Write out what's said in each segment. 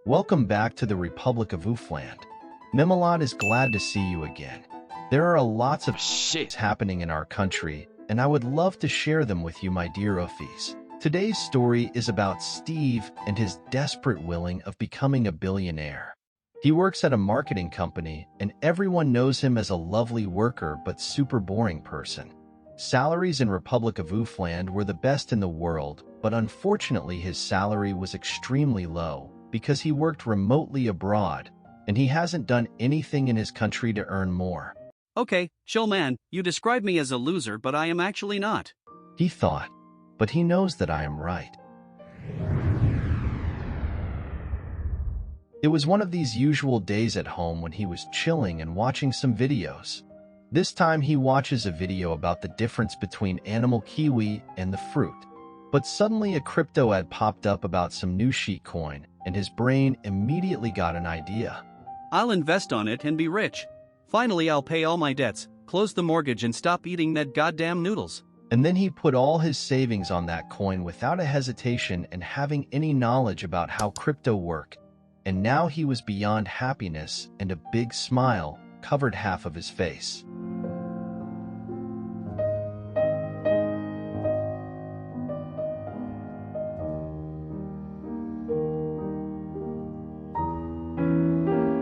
Welcome back to the Republic of Oofland. Mimelot is glad to see you again. There are lots of shit happening in our country, and I would love to share them with you, my dear Oofies. Today's story is about Steve and his desperate willing of becoming a billionaire. He works at a marketing company, and everyone knows him as a lovely worker but super boring person. Salaries in Republic of Oofland were the best in the world, but unfortunately his salary was extremely low because he worked remotely abroad, and he hasn't done anything in his country to earn more. Okay, chill man, you describe me as a loser, but I am actually not. He thought, but he knows that I am right. It was one of these usual days at home when he was chilling and watching some videos. This time he watches a video about the difference between animal kiwi and the fruit. But suddenly a crypto ad popped up about some new sheet coin, and his brain immediately got an idea. I'll invest on it and be rich. Finally I'll pay all my debts, close the mortgage and stop eating that goddamn noodles. And then he put all his savings on that coin without a hesitation and having any knowledge about how crypto worked. And now he was beyond happiness, and a big smile covered half of his face.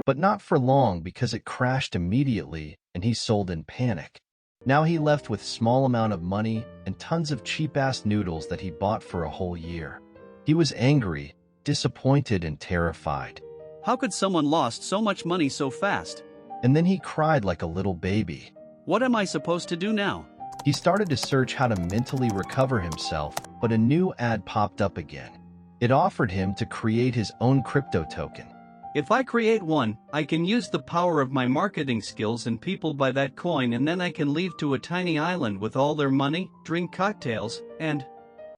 But not for long, because it crashed immediately and he sold in panic. Now he left with small amount of money and tons of cheap-ass noodles that he bought for a whole year. He was angry, disappointed, and terrified. How could someone lost so much money so fast? And then he cried like a little baby. What am I supposed to do now? He started to search how to mentally recover himself, but a new ad popped up again. It offered him to create his own crypto token. If I create one, I can use the power of my marketing skills and people buy that coin, and then I can leave to a tiny island with all their money, drink cocktails, and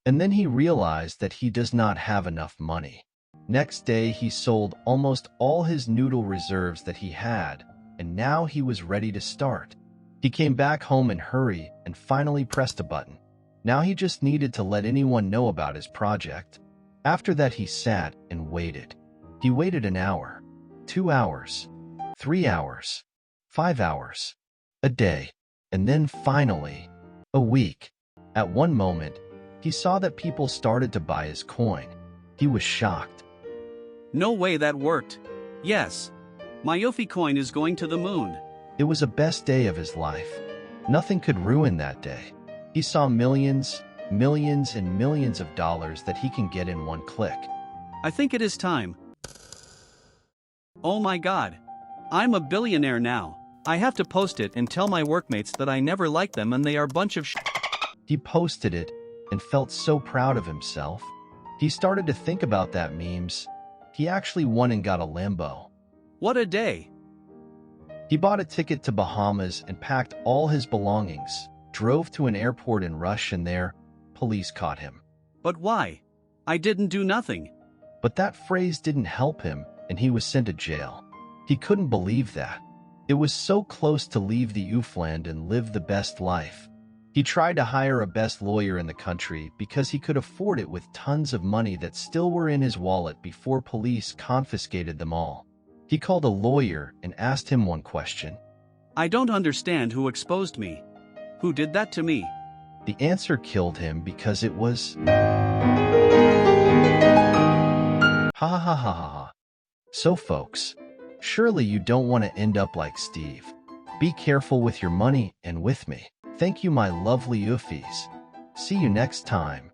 then he realized that he does not have enough money. Next day he sold almost all his noodle reserves that he had, and now he was ready to start. He came back home in a hurry and finally pressed a button. Now he just needed to let anyone know about his project. After that he sat and waited. He waited an hour, 2 hours, 3 hours, 5 hours, a day, and then finally, a week. At one moment, he saw that people started to buy his coin. He was shocked. No way that worked. Yes. My Oofy coin is going to the moon. It was the best day of his life. Nothing could ruin that day. He saw millions, millions, and millions of dollars that he can get in one click. I think it is time. Oh my god. I'm a billionaire now. I have to post it and tell my workmates that I never liked them and they are a bunch of He posted it and felt so proud of himself. He started to think about that memes. He actually won and got a Lambo. What a day. He bought a ticket to Bahamas and packed all his belongings, drove to an airport in Rush, and there, police caught him. But why? I didn't do nothing. But that phrase didn't help him, and he was sent to jail. He couldn't believe that. It was so close to leave the Oofland and live the best life. He tried to hire a best lawyer in the country because he could afford it with tons of money that still were in his wallet before police confiscated them all. He called a lawyer and asked him one question. I don't understand who exposed me. Who did that to me? The answer killed him because it was... Ha ha ha ha ha. So folks, surely you don't want to end up like Steve. Be careful with your money and with me. Thank you, my lovely Oofies. See you next time.